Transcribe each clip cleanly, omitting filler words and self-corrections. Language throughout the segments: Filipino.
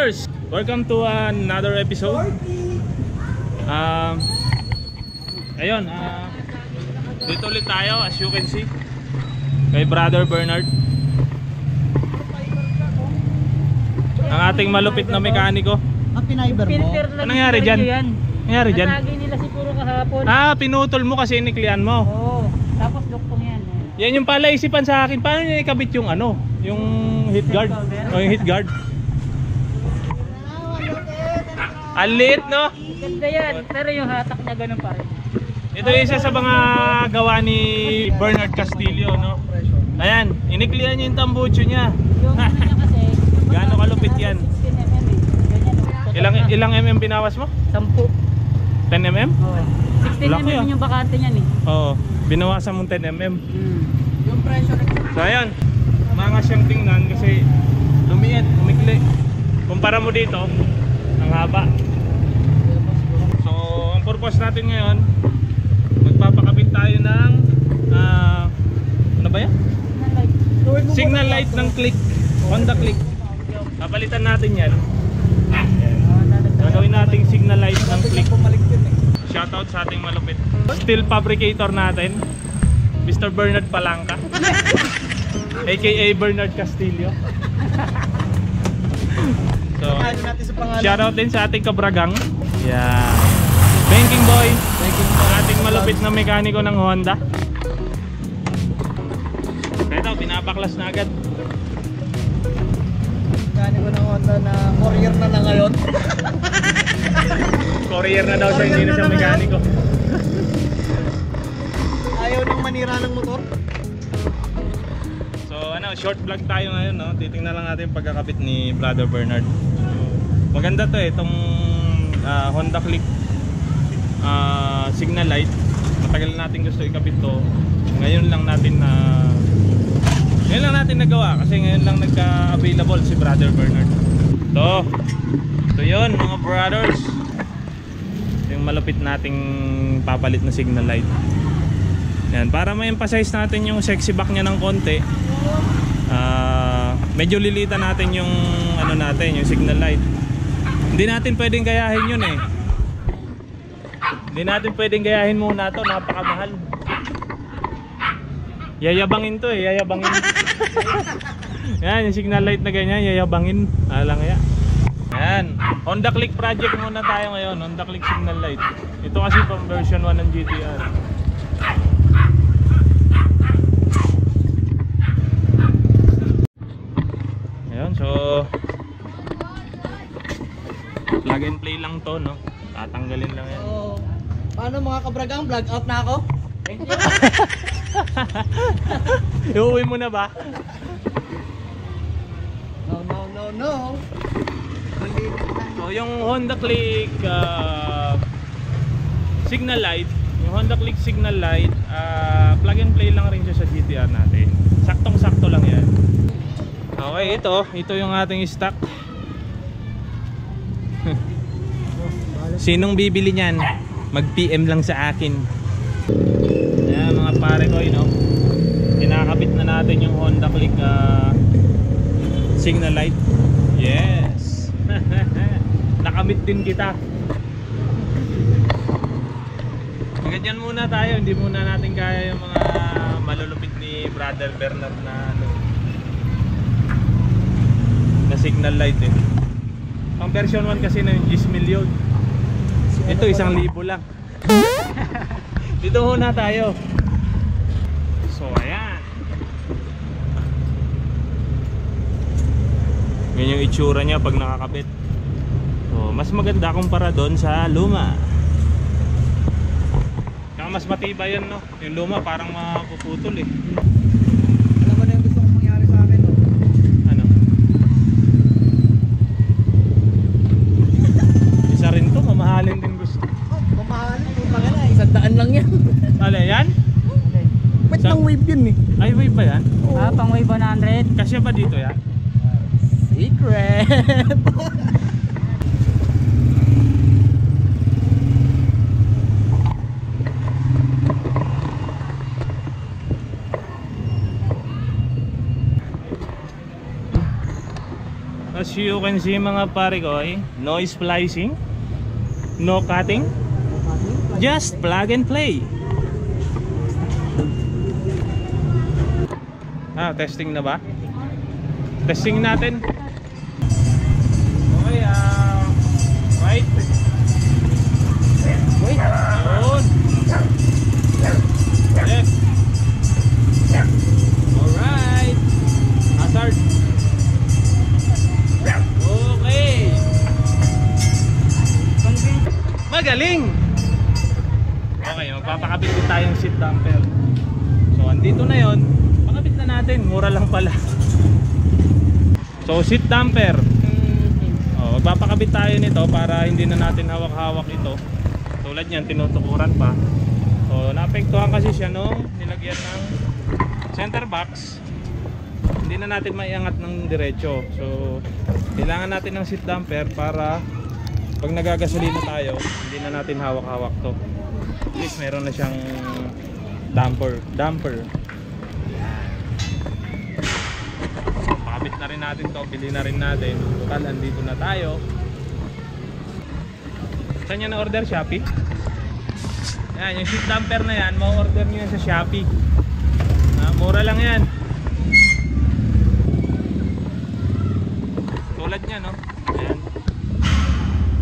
brothers! Welcome to another episode. Ayun, dito ulit tayo as you can see kay Brother Bernard, ang ating malupit na mekaniko. Piniber mo? Anong nangyari dyan? Nangyari dyan? Nasagi nila siguro kahapon. Pinutol mo kasi iniklian mo. Oo, tapos duktong yan. Yan yung pala isipan sa akin. Paano niya ikabit yung ano? Yung heat guard? O yung heat guard? Alit, no? Ganda yan, pero yung hatak niya ganun pa rin. Ito yung isa sa mga gawa ni Bernard Castillo, no? Ayan, iniklian niya yung tambucho niya. Yung ano niya kasi, Gaano kalupit yan? 16 mm eh. Ganyan, Ilang mm binawas mo? 10. 10 mm? Oo. 16 Laki, mm yung bakante niyan eh. Oo, binawasan mong 10 mm. Yung pressure. So ayan, mga siyang tingnan kasi lumiit, umikli. Kumpara mo dito, ang haba. So ang purpose natin ngayon, magpapakabit tayo ng ano ba yan? Signal light ng Click, Honda Click. Papalitan natin yan. Gagawin nating signal light ng Click. Shoutout sa ating malupit steel fabricator natin, Mr. Bernard Palangka aka Bernard Castillo. So shoutout din sa ating kabragang, yeah, Banking Boy, ang ating malupit na mekaniko ng Honda. Ito, pinapaklas na agad. Gani ko ng Honda na courier na ngayon. Courier na daw siya, hindi na siya mekaniko. Ayaw nang manira ng motor. So ano, short vlog tayo ngayon, no? Titingnan lang natin yung pagkakabit ni Brother Bernard. Maganda to eh, itong Honda Click signal light. Matagal natin gusto ikabit to. Ngayon lang natin nagawa kasi ngayon lang nagka-available si Brother Bernard. Ito yun mga brothers, yung malupit nating papalit na signal light. Yan, para ma-emphasize natin yung sexy back niya ng konti, medyo lilitan natin yung ano natin, yung signal light. Hindi natin pwedeng gayahin yun eh. Hindi natin pwedeng gayahin muna to, napakamahal. Yayabangin to eh, yayabangin. Yan, yung signal light na ganyan, yayabangin. Alang ya. Yan, Honda Click project muna tayo ngayon, Honda Click signal light. Ito kasi pang version 1 ng GTR. Ayun, so plug and play lang to, no? Tatanggalin lang yan. So, paano mga kabragang? Vlog out na ako? Thank you. Iuwi mo na ba? No. So yung Honda Click signal light, yung Honda Click signal light, plug and play lang rin siya sa GTR natin. Saktong-sakto lang yan. Okay, ito yung ating stock. Sinong bibili niyan? Mag-PM lang sa akin. Ayan mga pare ko, kinakabit na natin yung Honda Click signal light. Yes. Nakamit din kita. Ganyan muna tayo, hindi muna natin kaya yung mga malulupit ni Brother Bernard na signal light eh. Ang version 1 kasi na yung 10 million. Ito 1,000 lang. Dito muna tayo. So ayan. Yan yung itsura niya pag nakakabit. So mas maganda kumpara doon sa luma. Kaya mas matibay yan, no? Yung luma parang mapuputol eh. Alam mo na yung gusto kong mangyari sa akin, no? Ano? Isa rin to, mamahalin din gusto. Mamahalin, kumbaga na, 100 lang yan. Ano yan? Ba't ng wave yun eh? Ay, wave ba yan? Pang wave 100. Kasya ba dito yan? Secret! As you can see mga pare ko, no splicing, no cutting, just plug and play. Testing na ba? Testing natin. Okay, right. Wait. Yun. Left. Alright. Hazard. Okay. Magaling. Okay, magpapakabit din tayong seat damper. So, andito na yon. Pakabit na natin. Mura lang pala. So, seat damper. Magpapakabit tayo nito para hindi na natin hawak-hawak ito. Tulad niyan, tinutukuran pa. So, naapektuhan kasi siya nung nilagyan ng center box. Hindi na natin maiangat ng diretso. So, kailangan natin ng seat damper para pag nagagasolina tayo, hindi na natin hawak-hawak to. At least meron na siyang damper. Pakabit na rin natin to, bili na rin natin. Total, andito na tayo. Saan nyo na-order? Shopee? Yan, yung seat damper na yan, ma-order nyo yan sa Shopee. Mura lang yan. Tulad niya, no? Ayan.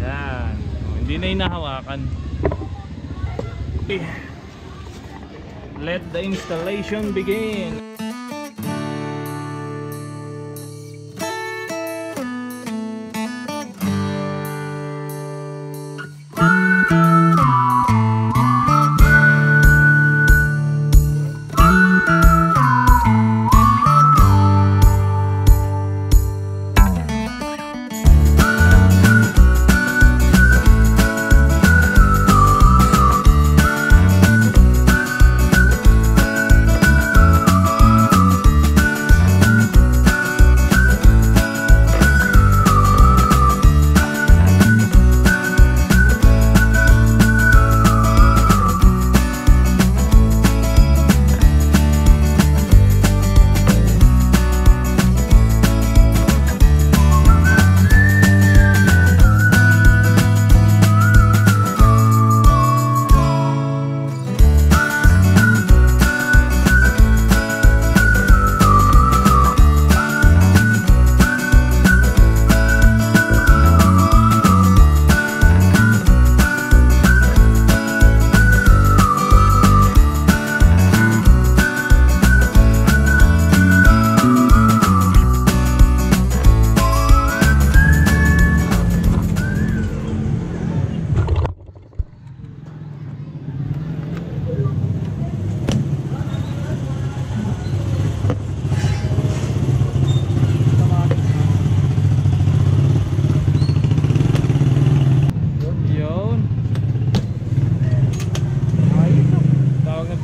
Yan. Hindi na hinahawakan. Okay. Let the installation begin.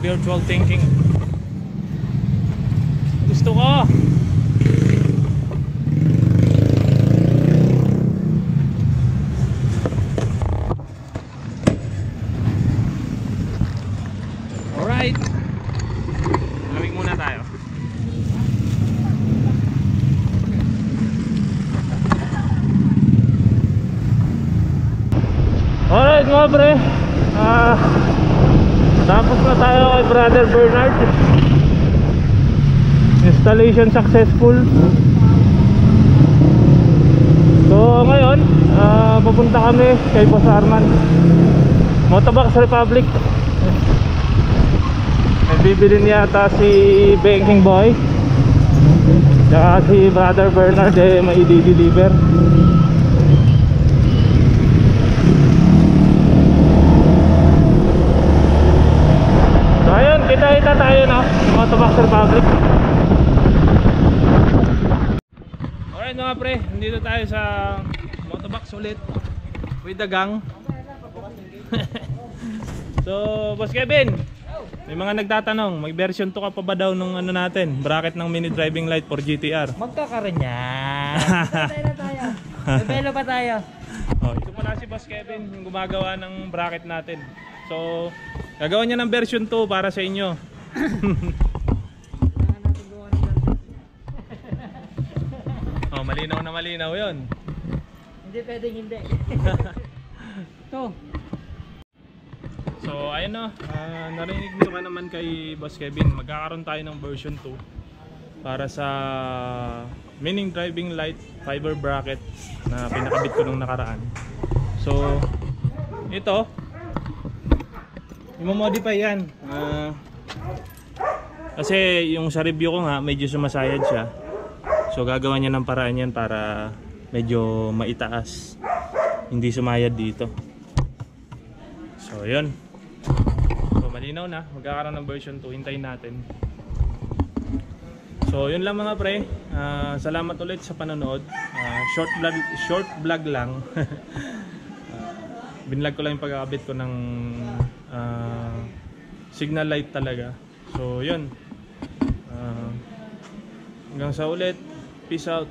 Virtual thinking. Gusto ko. Alright. Lamig muna tayo. Alright mga pre. Tapos na tayo kay Brother Bernard. Installation successful. So ngayon pupunta kami kay Boss Arman, Motobox Republic. May bibili niya ata si Banking Boy, tsaka si Brother Bernard may i-deliver. Kita-kita tayo na Motobox Republic. Alright mga pre, nandito tayo sa Motobox ulit with the gang. So Boss Kevin, may mga nagtatanong, may version 2 ka pa ba daw nung ano natin, bracket ng mini driving light for GTR? Magkakaroon yan. Tayo na tayo. Bebelo pa tayo. Ito pala si Boss Kevin, yung gumagawa ng bracket natin. So gagawa niya ng version 2 para sa inyo. malinaw na malinaw yun. Hindi pwedeng hindi. Ito. So ayun na, narinig nyo ka naman kay Boss Kevin, magkakaroon tayo ng version 2 para sa mining driving light fiber bracket na pinakabit ko nung nakaraan. So ito, i-modify yan. Kasi yung sa review ko nga medyo sumasayad siya. So gagawa niya ng paraan yan para medyo maitaas, hindi sumayad dito. So yun. So malinaw na, magkakaroon ng version 2, hintayin natin. So yun lang mga pre, salamat ulit sa panonood. Short vlog lang. Binlog ko lang yung pagkakabit ko ng signal light talaga. So yun, hanggang sa ulit, peace out.